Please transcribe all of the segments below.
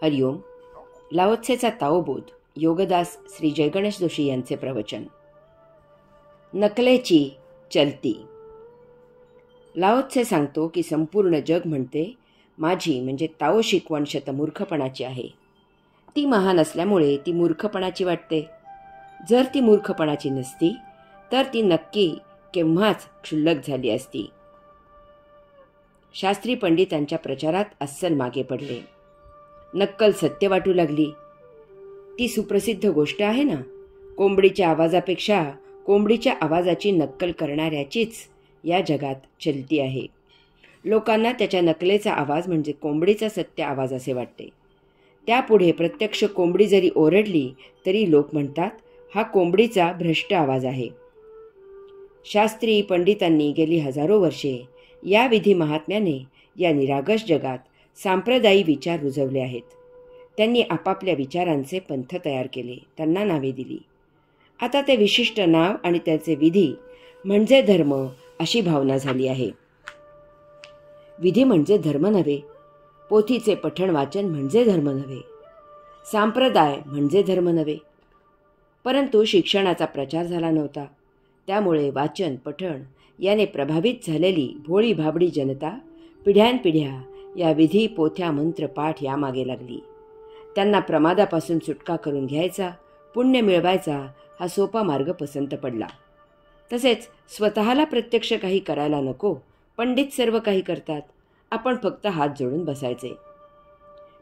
हरिओम. लाओत्सेचा ताओबोध योगदास श्री जयगणेश जोशी यांचे प्रवचन. नकलेची चलती. लाओत्से सांगतो की संपूर्ण जग म्हणते माझी म्हणजे ताओ शिकवण शतमूर्खपणाची आहे. ती महान असल्यामुळे ती मूर्खपणाची वाटते. जर ती मूर्खपणाची नसती तर ती नक्की केव्हाच क्षुल्लक झाली असती. शास्त्री पंडितांच्या प्रचारात अस्सल मागे पडले. नक्कल सत्य वाटू लागली. ती सुप्रसिद्ध गोष्ट आहे ना, कोंबडीच्या आवाजापेक्षा कोंबडीच्या आवाजाची नक्कल करणाऱ्याचीच या जगात चलती आहे. लोकांना त्याच्या नकलेचा आवाज म्हणजे कोंबडीचा सत्य आवाज असे वाटते. त्यापुढे प्रत्यक्ष कोंबडी जरी ओरडली तरी लोक म्हणतात हा कोंबडीचा भ्रष्ट आवाज आहे. शास्त्री पंडितांनी गेली हजारो वर्षे या विधी महात्म्याने या निरागस जगात सांप्रदायी विचार रुजवले आहेत. त्यांनी आपापल्या विचारांचे पंथ तयार केले, त्यांना नावे दिली. आता ते विशिष्ट नाव आणि त्याचे विधी म्हणजे धर्म अशी भावना झाली आहे. विधी म्हणजे धर्म नव्हे, पोथीचे पठण वाचन म्हणजे धर्म नव्हे, सांप्रदाय म्हणजे धर्म नव्हे. परंतु शिक्षणाचा प्रचार झाला नव्हता. त्यामुळे वाचन पठण याने प्रभावित झालेली भोळी भाबडी जनता पिढ्यानपिढ्या या विधी पोथ्या मंत्र पाठ यामागे लागली. त्यांना प्रमादापासून सुटका करून घ्यायचा, पुण्य मिळवायचा हा सोपा मार्ग पसंत पडला. तसेच स्वतःला प्रत्यक्ष काही करायला नको, पंडित सर्व काही करतात, आपण फक्त हात जोडून बसायचे.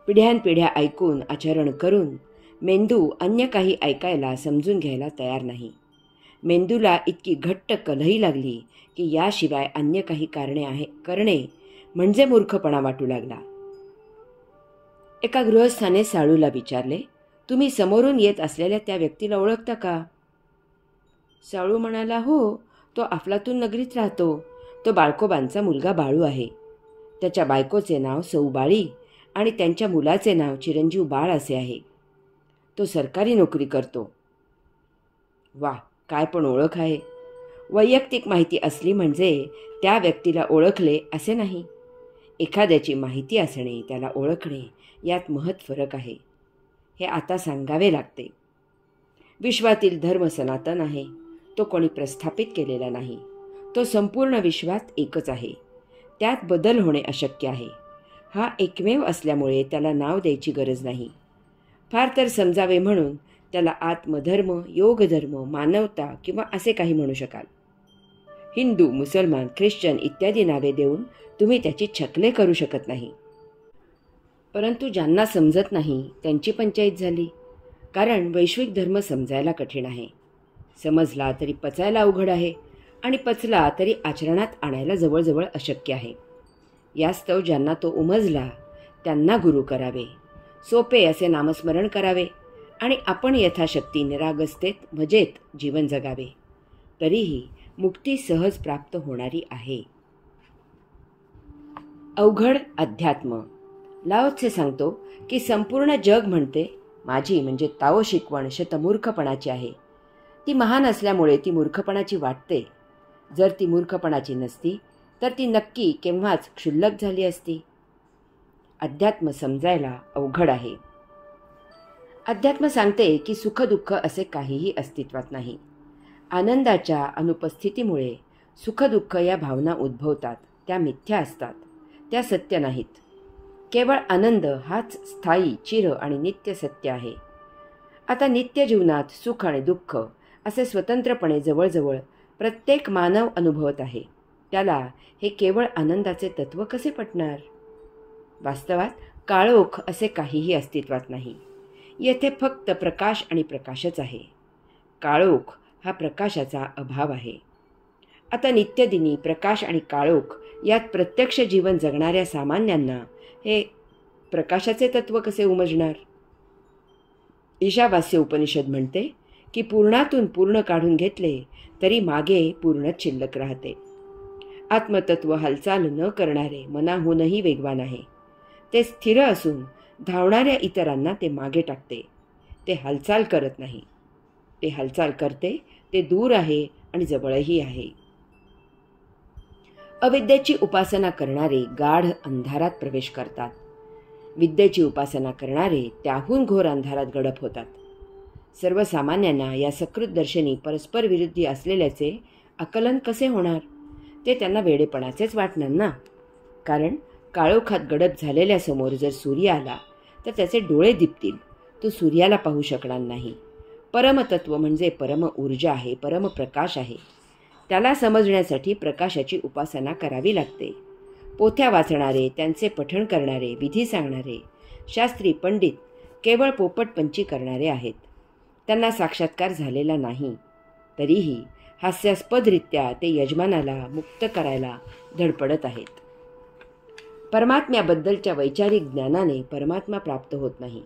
पिढ्यानपिढ्या ऐकून आचरण करून मेंदू अन्य काही ऐकायला समजून घ्यायला तयार नाही. मेंदूला इतकी घट्ट कलही लागली की याशिवाय अन्य काही करणे म्हणजे मूर्खपणा वाटू लागला. एका गृहस्थाने साळूला विचारले, तुम्ही समोरून येत असलेल्या त्या व्यक्तीला ओळखता का? साळू म्हणाला, हो, तो अफलातून नगरीत राहतो. तो बाळकोबांचा मुलगा बाळू आहे. त्याच्या बायकोचे नाव सौबाळी आणि त्यांच्या मुलाचे नाव चिरंजीव बाळ असे आहे. तो सरकारी नोकरी करतो. वा, काय पण ओळख आहे. वैयक्तिक माहिती असली म्हणजे त्या व्यक्तीला ओळखले असे नाही. एखाद्याची माहिती असणे, त्याला ओळखणे यात महत् फरक आहे. हे आता सांगावे लागते. विश्वातील धर्म सनातन आहे. तो कोणी प्रस्थापित केलेला नाही. तो संपूर्ण विश्वात एकच आहे. त्यात बदल होणे अशक्य आहे. हा एकमेव असल्यामुळे त्याला नाव द्यायची गरज नाही. फार तर समजावे म्हणून त्याला आत्मधर्म, योगधर्म, मानवता किंवा असे काही म्हणू शकाल. हिंदू, मुसलमान, ख्रिश्चन इत्यादी नावे देऊन तुम्ही त्याची छकले करू शकत नाही. परंतु ज्यांना समजत नाही त्यांची पंचायत झाली. कारण वैश्विक धर्म समजायला कठीण आहे. समजला तरी पचायला अवघड आहे आणि पचला तरी आचरणात आणायला जवळजवळ अशक्य आहे. यास्तव ज्यांना तो उमजला त्यांना गुरु करावे, सोपे असे नामस्मरण करावे आणि आपण यथाशक्ती निरागसतेत मजेत जीवन जगावे. तरीही मुक्ती सहज प्राप्त होणारी आहे. अवघड अध्यात्म. लाओत्से सांगतो की संपूर्ण जग म्हणते माझी म्हणजे ताओ शिकवण शतमूर्खपणाची आहे. ती महान असल्यामुळे ती मूर्खपणाची वाटते. जर ती मूर्खपणाची नसती तर ती नक्की केव्हाच क्षुल्लक झाली असती. अध्यात्म समजायला अवघड आहे. अध्यात्म सांगते की सुखदुःख असे काहीही अस्तित्वात नाही. आनंदाच्या अनुपस्थितीमुळे सुखदुःख या भावना उद्भवतात. त्या मिथ्या असतात, त्या सत्य नाहीत. केवळ आनंद हाच स्थायी, चिर आणि नित्य सत्य आहे. आता नित्य जीवनात सुख आणि दुःख असे स्वतंत्रपणे जवळजवळ प्रत्येक मानव अनुभवत आहे. त्याला हे केवळ आनंदाचे तत्त्व कसे पटणार? वास्तवात काळोख असे काहीही अस्तित्वात नाही. येथे फक्त प्रकाश आणि प्रकाशच आहे. काळोख हा प्रकाशाचा अभाव आहे. आता नित्यदिनी प्रकाश आणि काळोख यात प्रत्यक्ष जीवन जगणाऱ्या सामान्यांना हे प्रकाशाचे तत्त्व कसे उमजणार? ईशावास्य उपनिषद म्हणते की पूर्णातून पूर्ण काढून घेतले तरी मागे पूर्णच शिल्लक राहते. आत्मतत्व हालचाल न करणारे मनाहूनही वेगवान आहे. ते स्थिर असून धावणाऱ्या इतरांना ते मागे टाकते. ते हालचाल करत नाही. ते हालचाल करते, ते दूर आहे आणि जवळही आहे. अविद्येची उपासना करणारे गाढ अंधारात प्रवेश करतात. विद्येची उपासना करणारे त्याहून घोर अंधारात गडप होतात. सर्वसामान्यांना या सकृत दर्शनी परस्पर विरुद्धी असलेल्याचे आकलन कसे होणार? ते त्यांना वेडेपणाचेच वाटणार ना. कारण काळोखात गडप झालेल्यासमोर जर सूर्य आला तर त्याचे डोळे दिपतील. तो सूर्याला पाहू शकणार नाही. परमतत्व म्हणजे परम ऊर्जा आहे, परमप्रकाश आहे. त्याला समजण्यासाठी प्रकाशाची उपासना करावी लागते. पोथ्या वाचणारे, त्यांचे पठण करणारे, विधी सांगणारे, शास्त्री पंडित केवळ पोपटपंची करणारे आहेत. त्यांना साक्षात्कार झालेला नाही. तरीही हास्यास्पदरित्या ते यजमानाला मुक्त करायला धडपडत आहेत. परमात्म्याबद्दलच्या वैचारिक ज्ञानाने परमात्मा प्राप्त होत नाही.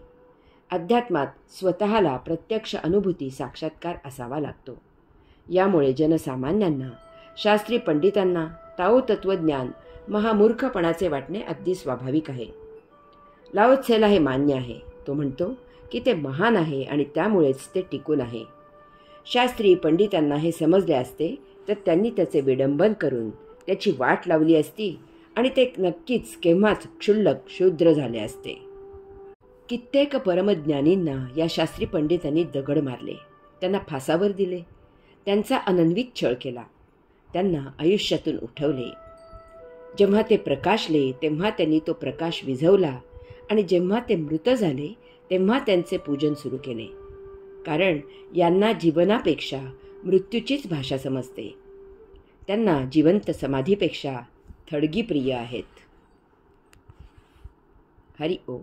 अध्यात्मात स्वतःला प्रत्यक्ष अनुभूती, साक्षात्कार असावा लागतो. यामुळे जनसामान्यांना, शास्त्री पंडितांना ताओ तत्त्वज्ञान महामूर्खपणाचे वाटणे अगदी स्वाभाविक आहे. लाओ त्सेला हे मान्य आहे. तो म्हणतो की ते महान आहे आणि त्यामुळेच ते टिकून आहे. शास्त्री पंडितांना हे समजले असते तर त्यांनी त्याचे विडंबन करून त्याची वाट लावली असती आणि ते नक्कीच केव्हाच क्षुल्लक शूद्र झाले असते. कित्येक परमज्ञानींना या शास्त्री पंडितांनी दगड मारले, त्यांना फासावर दिले, त्यांचा अनन्वित छळ केला, त्यांना आयुष्यातून उठवले. जेव्हा ते प्रकाशले तेव्हा त्यांनी तो प्रकाश विझवला आणि जेव्हा ते मृत झाले तेव्हा त्यांचे पूजन सुरू केले. कारण यांना जीवनापेक्षा मृत्यूचीच भाषा समजते. त्यांना जिवंत समाधीपेक्षा थडगी प्रिय आहेत. हरि ओम.